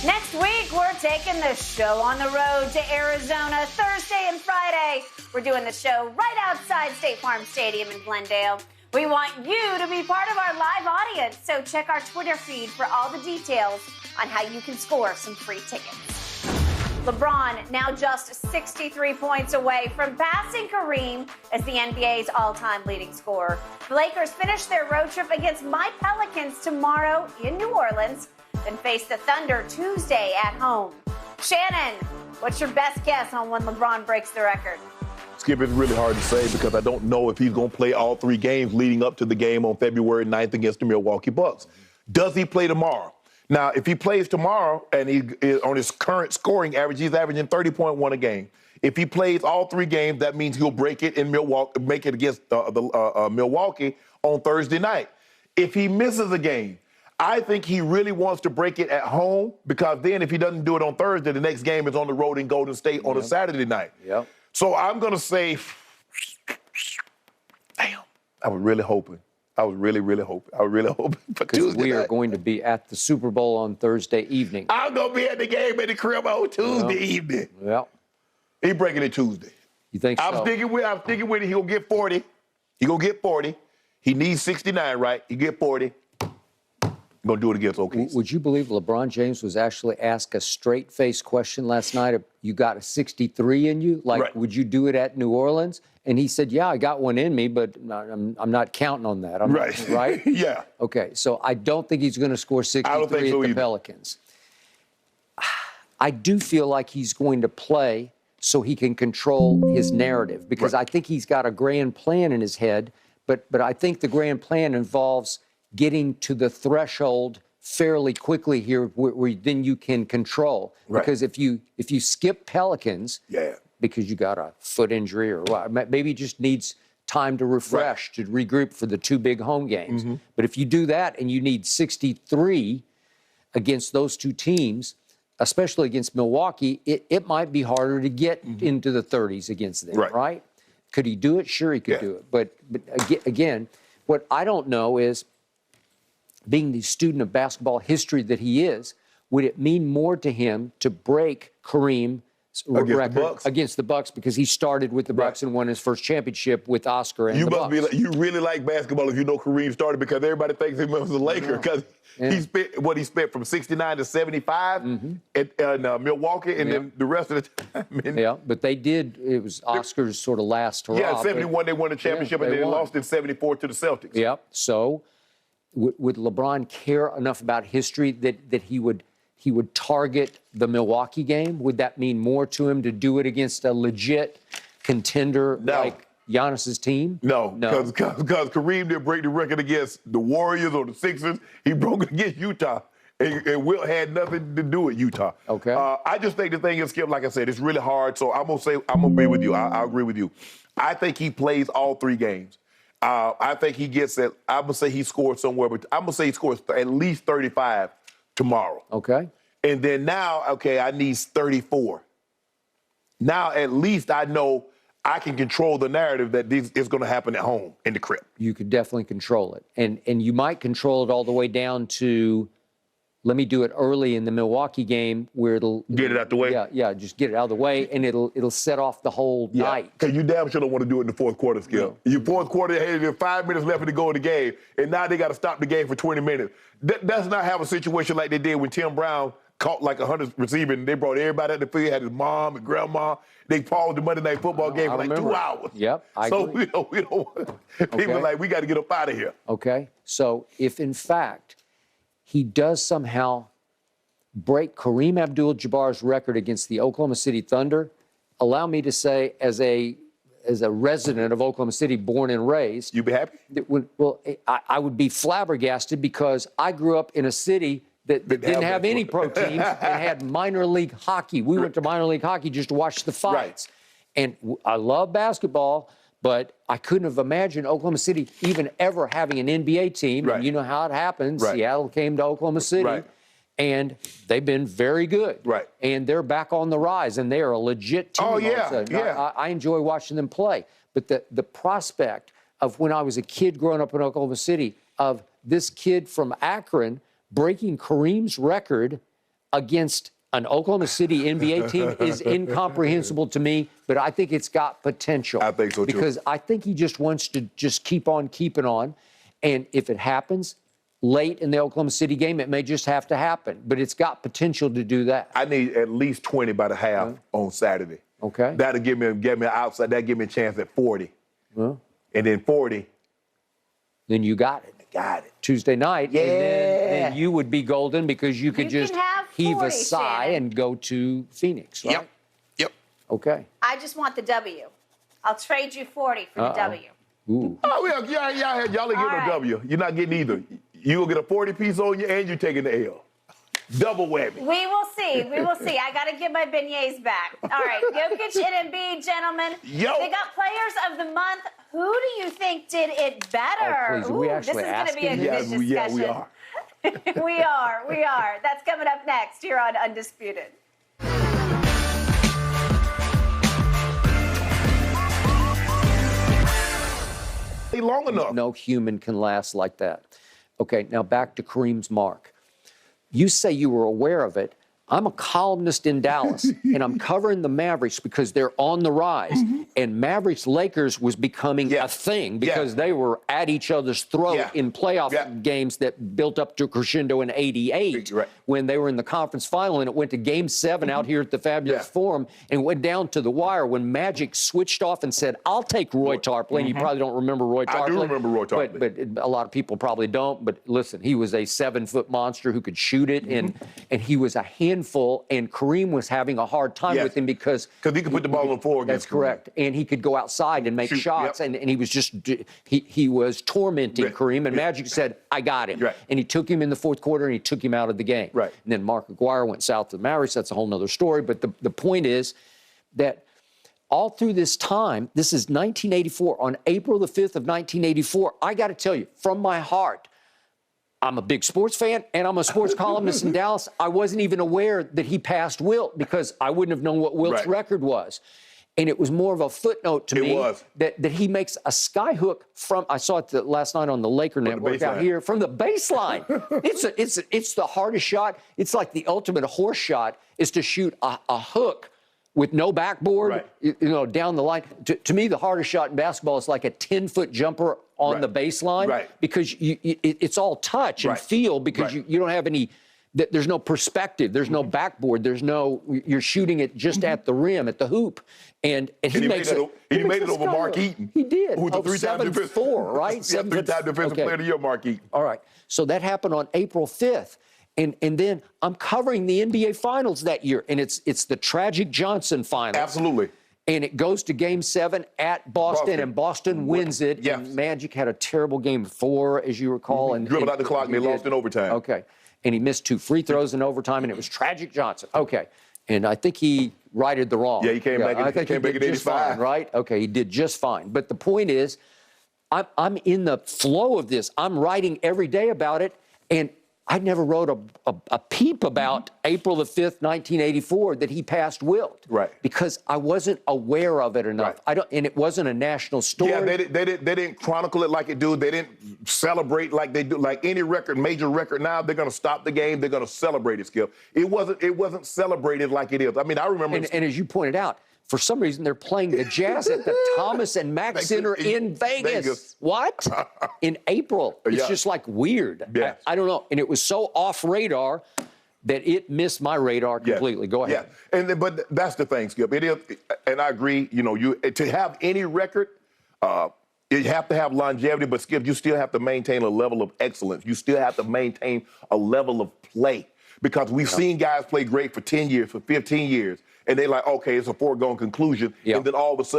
Next week, we're taking the show on the road to Arizona Thursday and Friday. We're doing the show right outside State Farm Stadium in Glendale. We want you to be part of our live audience, so check our Twitter feed for all the details on how you can score some free tickets. LeBron now just 63 points away from passing Kareem as the NBA's all-time leading scorer. The Lakers finish their road trip against my Pelicans tomorrow in New Orleans, then face the Thunder Tuesday at home. Shannon, what's your best guess on when LeBron breaks the record? Skip, it's really hard to say because I don't know if he's going to play all three games leading up to the game on February 9th against the Milwaukee Bucks. Does he play tomorrow? Now, if he plays tomorrow and he is on his current scoring average, he's averaging 30.1 a game. If he plays all three games, that means he'll break it in Milwaukee, make it against Milwaukee on Thursday night. If he misses a game, I think he really wants to break it at home because then if he doesn't do it on Thursday, the next game is on the road in Golden State on a Saturday night. Yep. So I'm going to say, damn, I was really hoping. I was really hoping for Tuesday we are night. going to be at the Super Bowl on Thursday evening. I'm going to be at the game at the crib on Tuesday evening. Yeah. He breaking it Tuesday. You think so? I'm sticking with it. He going to get 40. He going to get 40. He needs 69, right? He get 40. He's going to do it against OKC. Would you believe LeBron James was actually asked a straight-faced question last night? You got a 63 in you? Like, Right. Would you do it at New Orleans? And he said, yeah, I got one in me, but I'm not counting on that. Right. Right? Yeah. Okay, so I don't think he's going to score 63 I don't think so at the either. Pelicans. I do feel like he's going to play so he can control his narrative because Right. I think he's got a grand plan in his head, but I think the grand plan involves getting to the threshold fairly quickly here where then you can control. Right. Because if you skip Pelicans, Yeah. because you got a foot injury or what, maybe he just needs time to refresh, to regroup for the two big home games. Mm-hmm. But if you do that and you need 63 against those two teams, especially against Milwaukee, it might be harder to get into the 30s against them, right? Could he do it? Sure, he could do it. But again, what I don't know is, being the student of basketball history that he is, would it mean more to him to break Kareem's record against the Bucks because he started with the Bucks and won his first championship with Oscar and You the must Bucks? be like, you really like basketball if you know Kareem started because everybody thinks he was a Laker because he spent what he spent from 69 to 75 at Milwaukee and then the rest of the time. Yeah, but they did. It was Oscar's sort of last hurrah. Yeah, in 71 they won the championship and they they won. lost in 74 to the Celtics. Yep. So would LeBron care enough about history that he would target the Milwaukee game? Would that mean more to him to do it against a legit contender like Giannis's team? No, because Kareem didn't break the record against the Warriors or the Sixers. He broke it against Utah. And Wilt had nothing to do with Utah. Okay. I just think the thing is, Skip, like I said, it's really hard. So I'm gonna be with you. I agree with you. I think he plays all three games. I think he gets it. I'm gonna say he scores somewhere, but I'm gonna say he scores at least 35 tomorrow. Okay. And then now, I need 34. Now at least I know I can control the narrative that this is going to happen at home in the crib. You could definitely control it. And you might control it all the way down to, let me do it early in the Milwaukee game where it'll Get it out the way? Yeah, just get it out of the way, and it'll set off the whole night. Because you damn sure don't want to do it in the fourth quarter, Skip. Your fourth quarter, hey, there's 5 minutes left to go in the game, and now they got to stop the game for 20 minutes. That's not have a situation like they did when Tim Brown caught like 100 receiving. They brought everybody at the field, had his mom and grandma. They paused the Monday Night Football game for like 2 hours. Yep, I agree. So we don't people are like, we got to get up out of here. Okay, so if in fact he does somehow break Kareem Abdul-Jabbar's record against the Oklahoma City Thunder, allow me to say, as a resident of Oklahoma City, born and raised, You be happy? I would be flabbergasted because I grew up in a city that didn't have any pro teams and had minor league hockey. We went to minor league hockey just to watch the fights. And I love basketball, but I couldn't have imagined Oklahoma City even ever having an NBA team. Right. And you know how it happens. Right. Seattle came to Oklahoma City. Right. And they've been very good. Right. And they're back on the rise, and they are a legit team. Oh, yeah, all of a sudden. yeah. I enjoy watching them play. But the prospect of when I was a kid growing up in Oklahoma City, of this kid from Akron breaking Kareem's record against an Oklahoma City NBA team is incomprehensible to me, but I think it's got potential. I think so, too. Because I think he just wants to just keep on keeping on. And if it happens late in the Oklahoma City game, it may just have to happen. But it's got potential to do that. I need at least 20 by the half on Saturday. Okay. That'll give me an outside. That'll give me a chance at 40. Well, and then 40. Then you got it. Got it. Tuesday night. Yeah. And then you would be golden because you could just heave 40, a sigh Shannon. and go to Phoenix, right? Yep. Okay. I just want the W. I'll trade you 40 for the W. Ooh. Oh, yeah, y'all ain't getting All no right. W. You're not getting either. You will get a 40 piece on you and you're taking the L. Double whammy. We will see. We will see. I got to get my beignets back. All right. Jokic and Embiid, gentlemen. Yo. They got players of the month. Who do you think did it better? Oh, please. Are we actually this is going to be a asking? good discussion. we are. We are. That's coming up next here on Undisputed. Long enough. No human can last like that. Okay, now back to Kareem's mark. You say you were aware of it. I'm a columnist in Dallas, and I'm covering the Mavericks because they're on the rise. And Mavericks-Lakers was becoming a thing because they were at each other's throat in playoff games that built up to a crescendo in '88 when they were in the conference final, and it went to Game 7 out here at the Fabulous Forum, and went down to the wire when Magic switched off and said, "I'll take Roy Tarpley." And you probably don't remember Roy Tarpley. I do remember Roy Tarpley. But a lot of people probably don't. But listen, he was a 7-foot monster who could shoot it, and he was a handful, and Kareem was having a hard time with him because he could put the ball on the floor. That's correct. And he could go outside and make shots, and he was just he was tormenting Kareem, and Magic said, "I got him." And he took him in the fourth quarter, and he took him out of the game. And then Mark Aguirre went south to the Mavericks. That's a whole nother story. But the point is that all through this time, this is 1984, on April the 5th of 1984, I got to tell you, from my heart, I'm a big sports fan, and I'm a sports columnist in Dallas. I wasn't even aware that he passed Wilt because I wouldn't have known what Wilt's record was. And it was more of a footnote to me that he makes a skyhook from, I saw it last night on the Laker Network out here, from the baseline. It's the hardest shot. It's like the ultimate horse shot is to shoot a hook with no backboard, down the line. To me, the hardest shot in basketball is like a 10-foot jumper on the baseline because it's all touch and feel because you don't have any, there's no perspective, there's no backboard, you're shooting it just at the rim, at the hoop. And he makes it. He made it over Mark Eaton. He did. Who was a three-time 7-4, right? Three-time defensive player of the year, Mark Eaton. All right. So that happened on April 5th. And then I'm covering the NBA Finals that year, and it's the tragic Johnson Finals. Absolutely. And it goes to Game 7 at Boston, and Boston wins it. Yes. And Magic had a terrible Game 4, as you recall. And dribbled out the clock, and they lost in overtime. Okay. And he missed 2 free throws in overtime, and it was tragic Johnson. Okay. And I think he righted the wrong. Yeah, he came back. I think he did just fine, right? Okay, he did just fine. But the point is, I'm in the flow of this. I'm writing every day about it, and I never wrote a peep about April the 5th, 1984, that he passed Wilt. Because I wasn't aware of it enough. And it wasn't a national story. Yeah, they didn't chronicle it like it do. They didn't celebrate like they do. Like any record, major record now, they're going to stop the game. They're going to celebrate it, Skip. It wasn't celebrated like it is. I mean, I remember. And as you pointed out, for some reason, they're playing the Jazz at the Thomas and Mack Center in Vegas. What? In April. It's just like weird. I don't know. And it was so off radar that it missed my radar completely. Go ahead. Yeah, but that's the thing, Skip. It is, and I agree. You to have any record, you have to have longevity. But Skip, you still have to maintain a level of excellence. You still have to maintain a level of play because we've seen guys play great for 10 years, for 15 years. And they're like, okay, it's a foregone conclusion. And then all of a sudden,